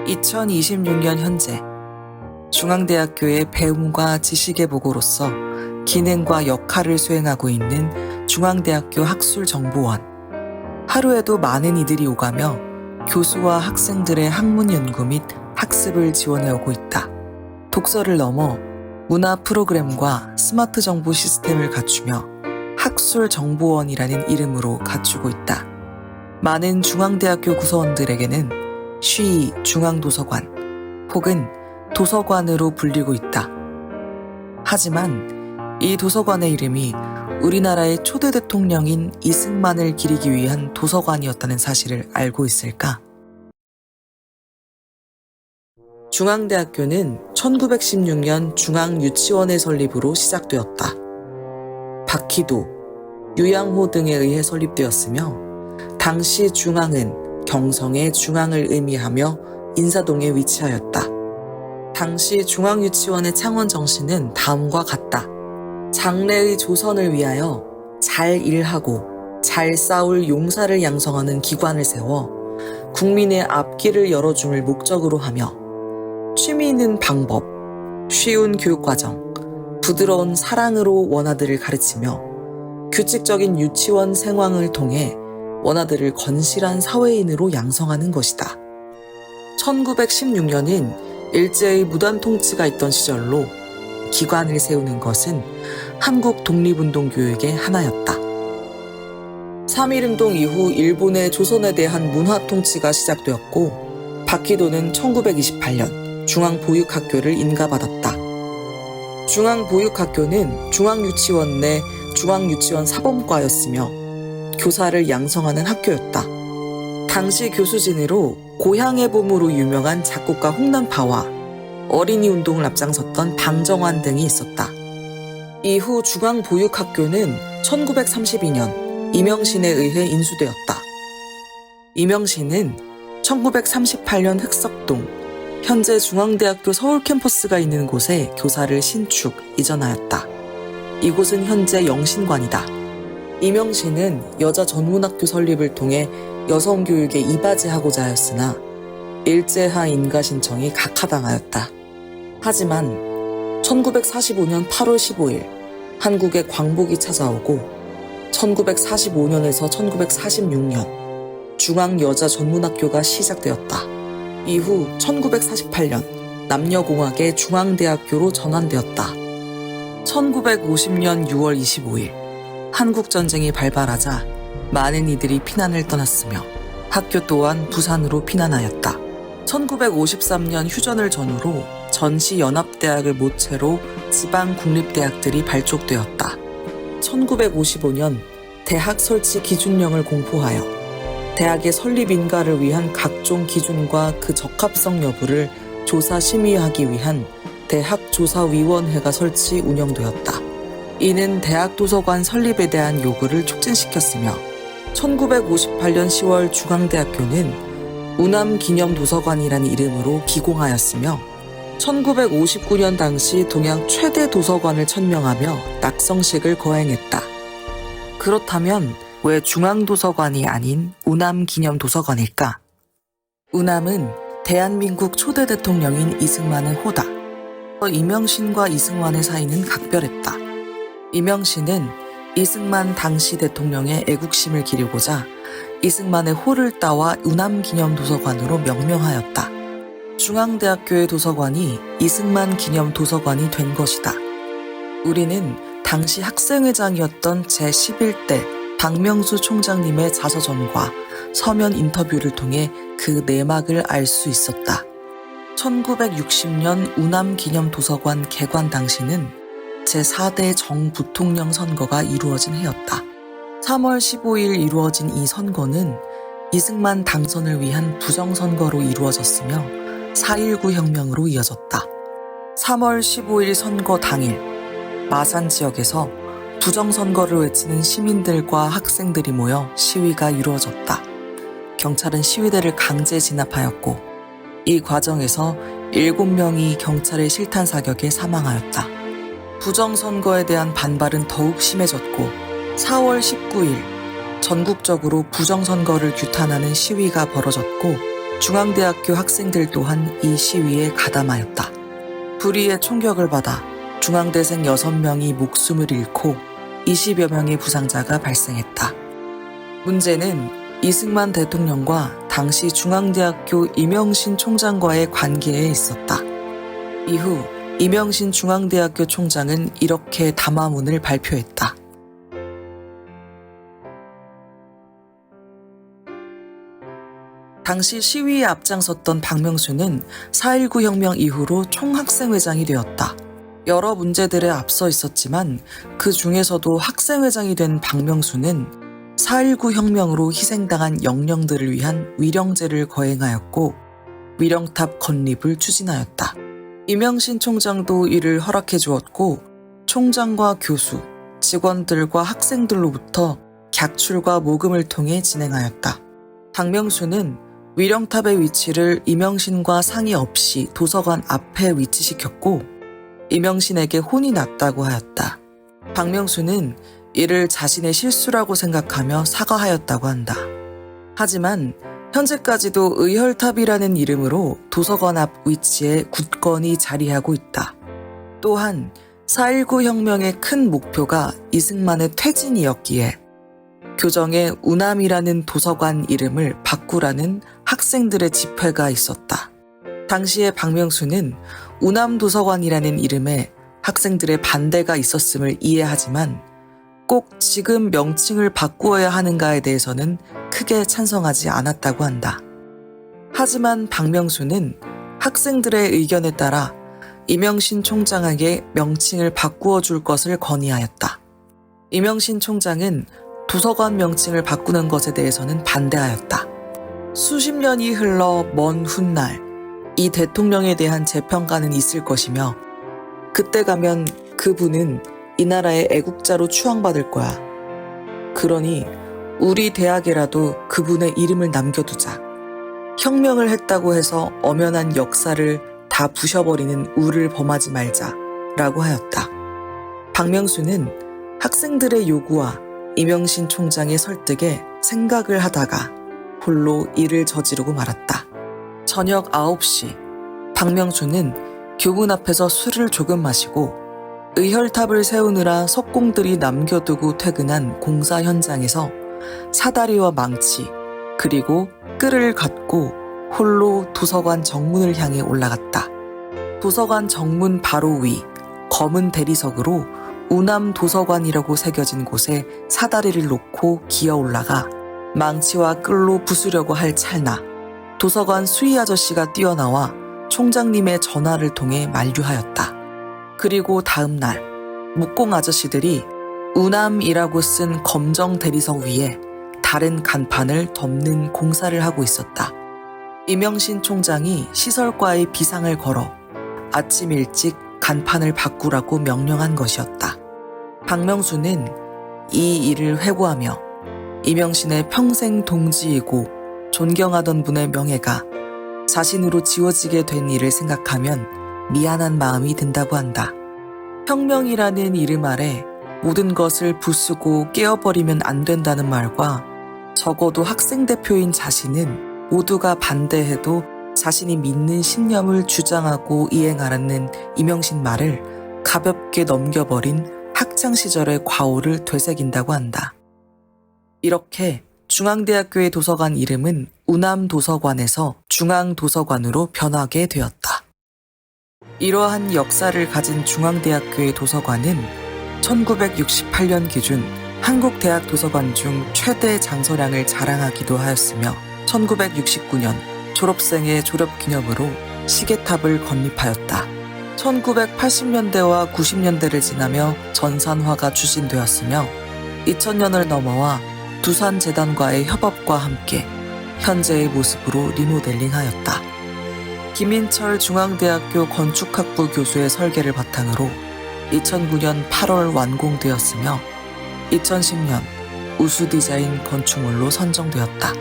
2026년 현재 중앙대학교의 배움과 지식의 보고로서 기능과 역할을 수행하고 있는 중앙대학교 학술정보원. 하루에도 많은 이들이 오가며 교수와 학생들의 학문 연구 및 학습을 지원해오고 있다. 독서를 넘어 문화 프로그램과 스마트 정보 시스템을 갖추며 학술정보원이라는 이름으로 갖추고 있다. 많은 중앙대학교 구성원들에게는 쉬이 중앙도서관 혹은 도서관으로 불리고 있다. 하지만 이 도서관의 이름이 우리나라의 초대 대통령인 이승만을 기리기 위한 도서관이었다는 사실을 알고 있을까? 중앙대학교는 1916년 중앙유치원의 설립으로 시작되었다. 박희도, 유양호 등에 의해 설립되었으며 당시 중앙은 경성의 중앙을 의미하며 인사동에 위치하였다. 당시 중앙유치원의 창원 정신은 다음과 같다. 장래의 조선을 위하여 잘 일하고 잘 싸울 용사를 양성하는 기관을 세워 국민의 앞길을 열어줌을 목적으로 하며 취미 있는 방법, 쉬운 교육과정, 부드러운 사랑으로 원아들을 가르치며 규칙적인 유치원 생활을 통해 원아들을 건실한 사회인으로 양성하는 것이다. 1916년은 일제의 무단 통치가 있던 시절로 기관을 세우는 것은 한국 독립운동 교육의 하나였다. 3.1운동 이후 일본의 조선에 대한 문화 통치가 시작되었고 박희도는 1928년 중앙보육학교를 인가받았다. 중앙보육학교는 중앙유치원 내 중앙유치원 사범과였으며 교사를 양성하는 학교였다. 당시 교수진으로 고향의 봄으로 유명한 작곡가 홍남파와 어린이 운동을 앞장섰던 방정환 등이 있었다. 이후 중앙보육학교는 1932년 이명신에 의해 인수되었다. 이명신은 1938년 흑석동, 현재 중앙대학교 서울 캠퍼스가 있는 곳에 교사를 신축, 이전하였다. 이곳은 현재 영신관이다. 이명신은 여자 전문학교 설립을 통해 여성교육에 이바지하고자 하였으나 일제하 인가 신청이 각하당하였다. 하지만 1945년 8월 15일 한국에 광복이 찾아오고 1945년에서 1946년 중앙여자전문학교가 시작되었다. 이후 1948년 남녀공학의 중앙대학교로 전환되었다. 1950년 6월 25일 한국전쟁이 발발하자 많은 이들이 피난을 떠났으며 학교 또한 부산으로 피난하였다. 1953년 휴전을 전후로 전시연합대학을 모체로 지방국립대학들이 발족되었다. 1955년 대학 설치 기준령을 공포하여 대학의 설립 인가를 위한 각종 기준과 그 적합성 여부를 조사 심의하기 위한 대학조사위원회가 설치 운영되었다. 이는 대학 도서관 설립에 대한 요구를 촉진시켰으며 1958년 10월 중앙대학교는 우남기념도서관이라는 이름으로 기공하였으며 1959년 당시 동양 최대 도서관을 천명하며 낙성식을 거행했다. 그렇다면 왜 중앙도서관이 아닌 우남기념도서관일까? 우남은 대한민국 초대 대통령인 이승만의 호다. 이명신과 이승만의 사이는 각별했다. 이명신은 이승만 당시 대통령의 애국심을 기리고자 이승만의 호를 따와 우남기념도서관으로 명명하였다. 중앙대학교의 도서관이 이승만 기념도서관이 된 것이다. 우리는 당시 학생회장이었던 제11대 박명수 총장님의 자서전과 서면 인터뷰를 통해 그 내막을 알 수 있었다. 1960년 우남기념도서관 개관 당시는 제4대 정부통령 선거가 이루어진 해였다. 3월 15일 이루어진 이 선거는 이승만 당선을 위한 부정선거로 이루어졌으며 4.19 혁명으로 이어졌다. 3월 15일 선거 당일 마산 지역에서 부정선거를 외치는 시민들과 학생들이 모여 시위가 이루어졌다. 경찰은 시위대를 강제 진압하였고 이 과정에서 7명이 경찰의 실탄 사격에 사망하였다. 부정선거에 대한 반발은 더욱 심해졌고 4월 19일 전국적으로 부정선거를 규탄하는 시위가 벌어졌고 중앙대학교 학생들 또한 이 시위에 가담하였다. 불의의 총격을 받아 중앙대생 6명이 목숨을 잃고 20여 명의 부상자가 발생했다. 문제는 이승만 대통령과 당시 중앙대학교 이명신 총장과의 관계에 있었다. 이후 이명신 중앙대학교 총장은 이렇게 담화문을 발표했다. 당시 시위에 앞장섰던 박명수는 4.19 혁명 이후로 총학생회장이 되었다. 여러 문제들에 앞서 있었지만 그 중에서도 학생회장이 된 박명수는 4.19 혁명으로 희생당한 영령들을 위한 위령제를 거행하였고 위령탑 건립을 추진하였다. 이명신 총장도 이를 허락해 주었고 총장과 교수, 직원들과 학생들로부터 객출과 모금을 통해 진행하였다. 박명수는 위령탑의 위치를 이명신과 상의 없이 도서관 앞에 위치시켰고 이명신에게 혼이 났다고 하였다. 박명수는 이를 자신의 실수라고 생각하며 사과하였다고 한다. 하지만 현재까지도 의혈탑이라는 이름으로 도서관 앞 위치에 굳건히 자리하고 있다. 또한 4.19 혁명의 큰 목표가 이승만의 퇴진이었기에 교정에 우남이라는 도서관 이름을 바꾸라는 학생들의 집회가 있었다. 당시에 박명수는 우남도서관이라는 이름에 학생들의 반대가 있었음을 이해하지만 꼭 지금 명칭을 바꾸어야 하는가에 대해서는 크게 찬성하지 않았다고 한다. 하지만 박명수는 학생들의 의견에 따라 이명신 총장에게 명칭을 바꾸어 줄 것을 건의하였다. 이명신 총장은 도서관 명칭을 바꾸는 것에 대해서는 반대하였다. 수십 년이 흘러 먼 훗날 이 대통령에 대한 재평가는 있을 것이며 그때 가면 그분은 이 나라의 애국자로 추앙받을 거야. 그러니 우리 대학에라도 그분의 이름을 남겨두자. 혁명을 했다고 해서 엄연한 역사를 다 부셔버리는 우를 범하지 말자 라고 하였다. 박명수는 학생들의 요구와 이명신 총장의 설득에 생각을 하다가 홀로 일을 저지르고 말았다. 저녁 9시 박명수는 교문 앞에서 술을 조금 마시고 의혈탑을 세우느라 석공들이 남겨두고 퇴근한 공사 현장에서 사다리와 망치 그리고 끌을 갖고 홀로 도서관 정문을 향해 올라갔다. 도서관 정문 바로 위 검은 대리석으로 우남도서관이라고 새겨진 곳에 사다리를 놓고 기어 올라가 망치와 끌로 부수려고 할 찰나 도서관 수위 아저씨가 뛰어나와 총장님의 전화를 통해 만류하였다. 그리고 다음 날 목공 아저씨들이 우남이라고 쓴 검정 대리석 위에 다른 간판을 덮는 공사를 하고 있었다. 이명신 총장이 시설과의 비상을 걸어 아침 일찍 간판을 바꾸라고 명령한 것이었다. 박명수는 이 일을 회고하며 이명신의 평생 동지이고 존경하던 분의 명예가 자신으로 지워지게 된 일을 생각하면 미안한 마음이 든다고 한다. 혁명이라는 이름 아래 모든 것을 부수고 깨어버리면 안 된다는 말과 적어도 학생 대표인 자신은 모두가 반대해도 자신이 믿는 신념을 주장하고 이행하라는 이명신 말을 가볍게 넘겨버린 학창시절의 과오를 되새긴다고 한다. 이렇게 중앙대학교의 도서관 이름은 우남도서관에서 중앙도서관으로 변하게 되었다. 이러한 역사를 가진 중앙대학교의 도서관은 1968년 기준 한국 대학 도서관 중 최대 장서량을 자랑하기도 하였으며 1969년 졸업생의 졸업기념으로 시계탑을 건립하였다. 1980년대와 90년대를 지나며 전산화가 추진되었으며 2000년을 넘어와 두산재단과의 협업과 함께 현재의 모습으로 리모델링하였다. 김인철 중앙대학교 건축학부 교수의 설계를 바탕으로 2009년 8월 완공되었으며 2010년 우수 디자인 건축물로 선정되었다.